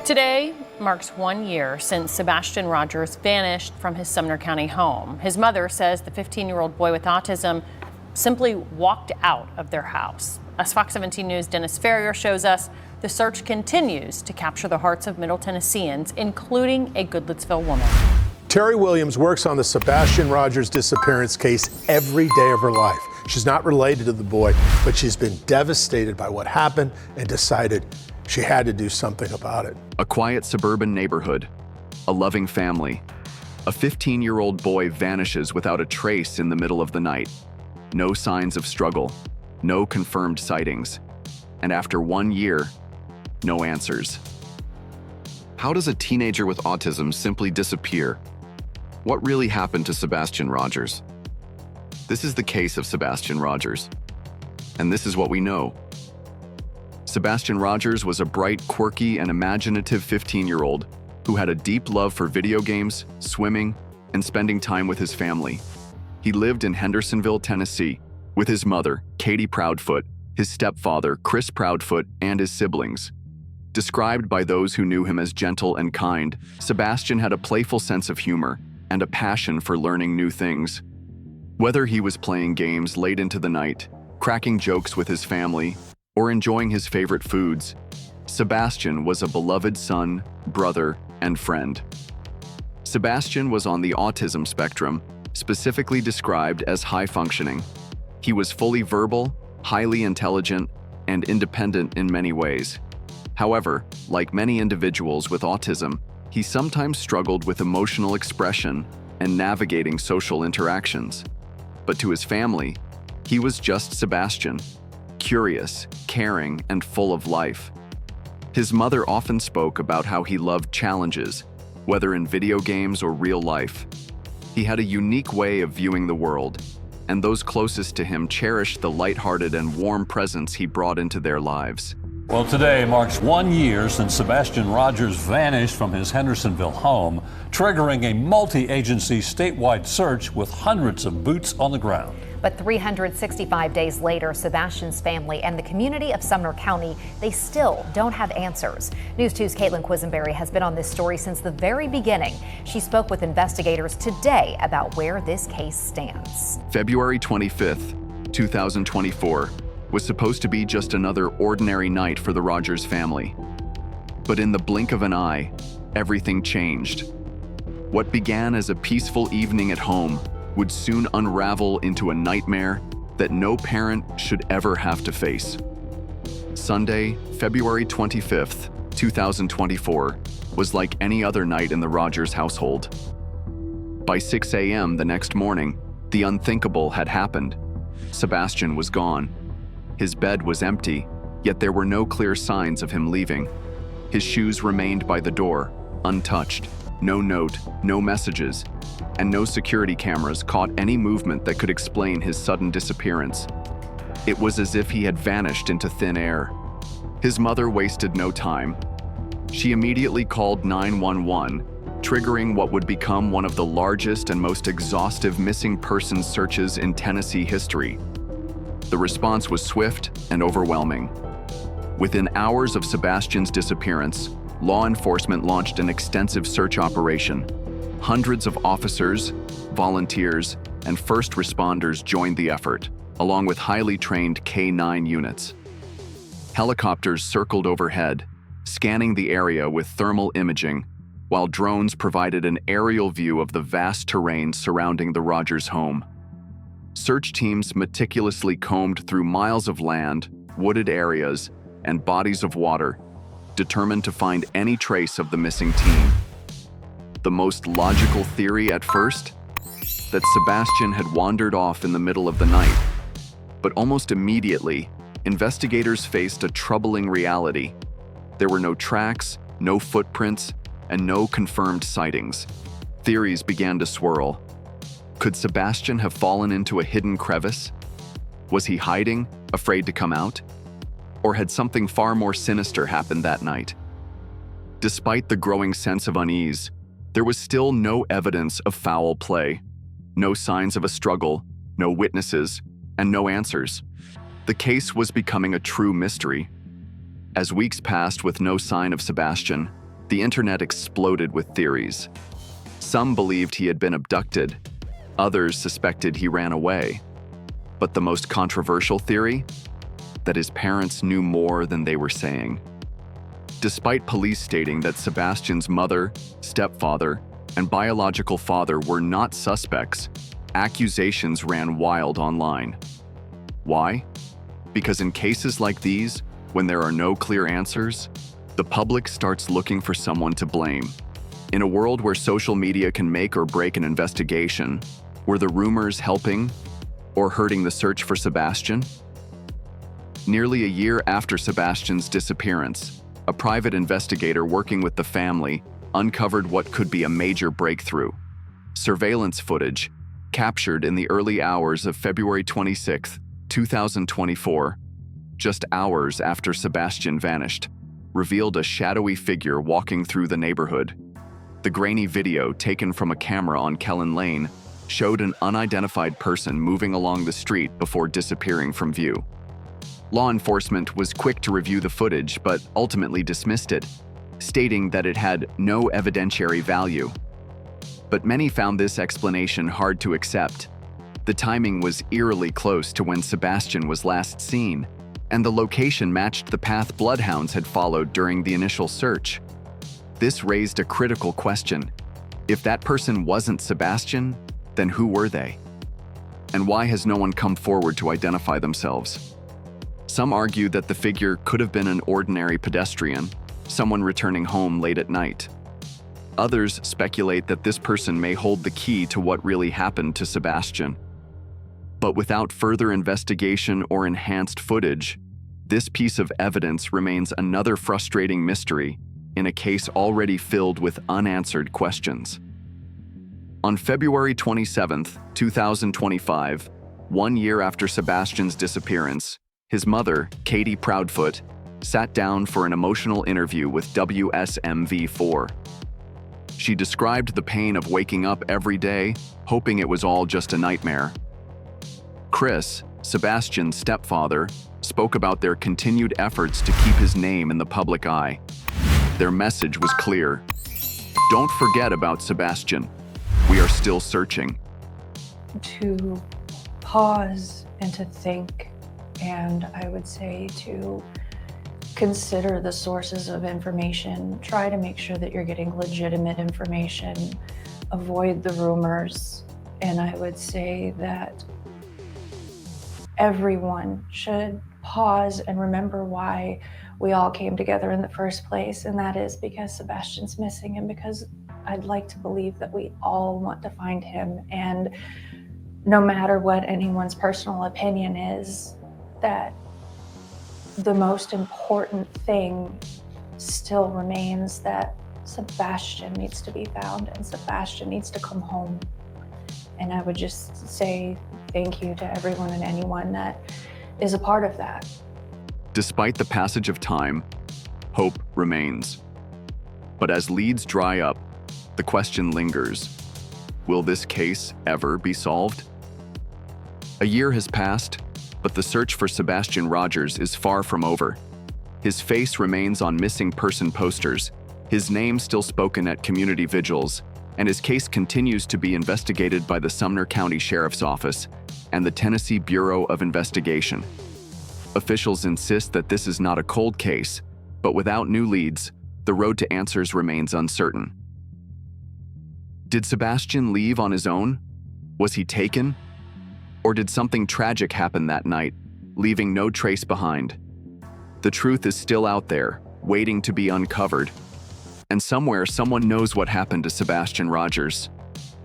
Today marks 1 year since Sebastian Rogers vanished from his Sumner County home. His mother says the 15-year-old boy with autism simply walked out of their house. As Fox 17 News' Dennis Ferrier shows us, the search continues to capture the hearts of Middle Tennesseans, including a Goodlettsville woman. Terry Williams works on the Sebastian Rogers disappearance case every day of her life. She's not related to the boy, but she's been devastated by what happened and decided she had to do something about it. A quiet suburban neighborhood, a loving family. A 15-year-old boy vanishes without a trace in the middle of the night. No signs of struggle, no confirmed sightings. And after 1 year, no answers. How does a teenager with autism simply disappear? What really happened to Sebastian Rogers? This is the case of Sebastian Rogers. And this is what we know. Sebastian Rogers was a bright, quirky, and imaginative 15-year-old who had a deep love for video games, swimming, and spending time with his family. He lived in Hendersonville, Tennessee, with his mother, Katie Proudfoot, his stepfather, Chris Proudfoot, and his siblings. Described by those who knew him as gentle and kind, Sebastian had a playful sense of humor and a passion for learning new things. Whether he was playing games late into the night, cracking jokes with his family, or enjoying his favorite foods, Sebastian was a beloved son, brother, and friend. Sebastian was on the autism spectrum, specifically described as high-functioning. He was fully verbal, highly intelligent, and independent in many ways. However, like many individuals with autism, he sometimes struggled with emotional expression and navigating social interactions. But to his family, he was just Sebastian, curious, caring, and full of life. His mother often spoke about how he loved challenges, whether in video games or real life. He had a unique way of viewing the world, and those closest to him cherished the lighthearted and warm presence he brought into their lives. Well, today marks 1 year since Sebastian Rogers vanished from his Hendersonville home, triggering a multi-agency statewide search with hundreds of boots on the ground. But 365 days later, Sebastian's family and the community of Sumner County, they still don't have answers. News 2's Caitlin Quisenberry has been on this story since the very beginning. She spoke with investigators today about where this case stands. February 25th, 2024, was supposed to be just another ordinary night for the Rogers family. But in the blink of an eye, everything changed. What began as a peaceful evening at home would soon unravel into a nightmare that no parent should ever have to face. Sunday, February 25th, 2024, was like any other night in the Rogers household. By 6 a.m. the next morning, the unthinkable had happened. Sebastian was gone. His bed was empty, yet there were no clear signs of him leaving. His shoes remained by the door, untouched. No note, no messages, and no security cameras caught any movement that could explain his sudden disappearance. It was as if he had vanished into thin air. His mother wasted no time. She immediately called 911, triggering what would become one of the largest and most exhaustive missing persons searches in Tennessee history. The response was swift and overwhelming. Within hours of Sebastian's disappearance, law enforcement launched an extensive search operation. Hundreds of officers, volunteers, and first responders joined the effort, along with highly trained K-9 units. Helicopters circled overhead, scanning the area with thermal imaging, while drones provided an aerial view of the vast terrain surrounding the Rogers home. Search teams meticulously combed through miles of land, wooded areas, and bodies of water, determined to find any trace of the missing teen. The most logical theory at first? That Sebastian had wandered off in the middle of the night. But almost immediately, investigators faced a troubling reality. There were no tracks, no footprints, and no confirmed sightings. Theories began to swirl. Could Sebastian have fallen into a hidden crevice? Was he hiding, afraid to come out? Or had something far more sinister happened that night? Despite the growing sense of unease, there was still no evidence of foul play. No signs of a struggle, no witnesses, and no answers. The case was becoming a true mystery. As weeks passed with no sign of Sebastian, The internet exploded with theories. Some believed he had been abducted. Others suspected he ran away. But the most controversial theory? That his parents knew more than they were saying. Despite police stating that Sebastian's mother, stepfather, and biological father were not suspects, accusations ran wild online. Why? Because in cases like these, when there are no clear answers, the public starts looking for someone to blame. In a world where social media can make or break an investigation, were the rumors helping or hurting the search for Sebastian? Nearly a year after Sebastian's disappearance, a private investigator working with the family uncovered what could be a major breakthrough. Surveillance footage, captured in the early hours of February 26, 2024, just hours after Sebastian vanished, revealed a shadowy figure walking through the neighborhood. The grainy video, taken from a camera on Kellen Lane, showed an unidentified person moving along the street before disappearing from view. Law enforcement was quick to review the footage, but ultimately dismissed it, stating that it had no evidentiary value. But many found this explanation hard to accept. The timing was eerily close to when Sebastian was last seen, and the location matched the path bloodhounds had followed during the initial search. This raised a critical question. If that person wasn't Sebastian, then who were they? And why has no one come forward to identify themselves? Some argue that the figure could have been an ordinary pedestrian, someone returning home late at night. Others speculate that this person may hold the key to what really happened to Sebastian. But without further investigation or enhanced footage, this piece of evidence remains another frustrating mystery in a case already filled with unanswered questions. On February 27, 2025, 1 year after Sebastian's disappearance, his mother, Katie Proudfoot, sat down for an emotional interview with WSMV4. She described the pain of waking up every day, hoping it was all just a nightmare. Chris, Sebastian's stepfather, spoke about their continued efforts to keep his name in the public eye. Their message was clear. Don't forget about Sebastian. We are still searching. To pause and to think, and I would say to consider the sources of information. Try to make sure that you're getting legitimate information. Avoid the rumors. And I would say that everyone should pause and remember why we all came together in the first place. And that is because Sebastian's missing, and because I'd like to believe that we all want to find him. And no matter what anyone's personal opinion is, that the most important thing still remains that Sebastian needs to be found and Sebastian needs to come home. And I would just say thank you to everyone and anyone that is a part of that. Despite the passage of time, hope remains. But as leads dry up, the question lingers. Will this case ever be solved? A year has passed, but the search for Sebastian Rogers is far from over. His face remains on missing person posters, his name still spoken at community vigils, and his case continues to be investigated by the Sumner County Sheriff's Office and the Tennessee Bureau of Investigation. Officials insist that this is not a cold case, but without new leads, the road to answers remains uncertain. Did Sebastian leave on his own? Was he taken? Or did something tragic happen that night, leaving no trace behind? The truth is still out there, waiting to be uncovered. And somewhere, someone knows what happened to Sebastian Rogers.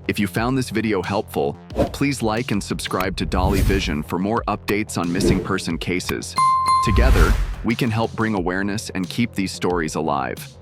If you found this video helpful, please like and subscribe to Dolly Vision for more updates on missing person cases. Together, we can help bring awareness and keep these stories alive.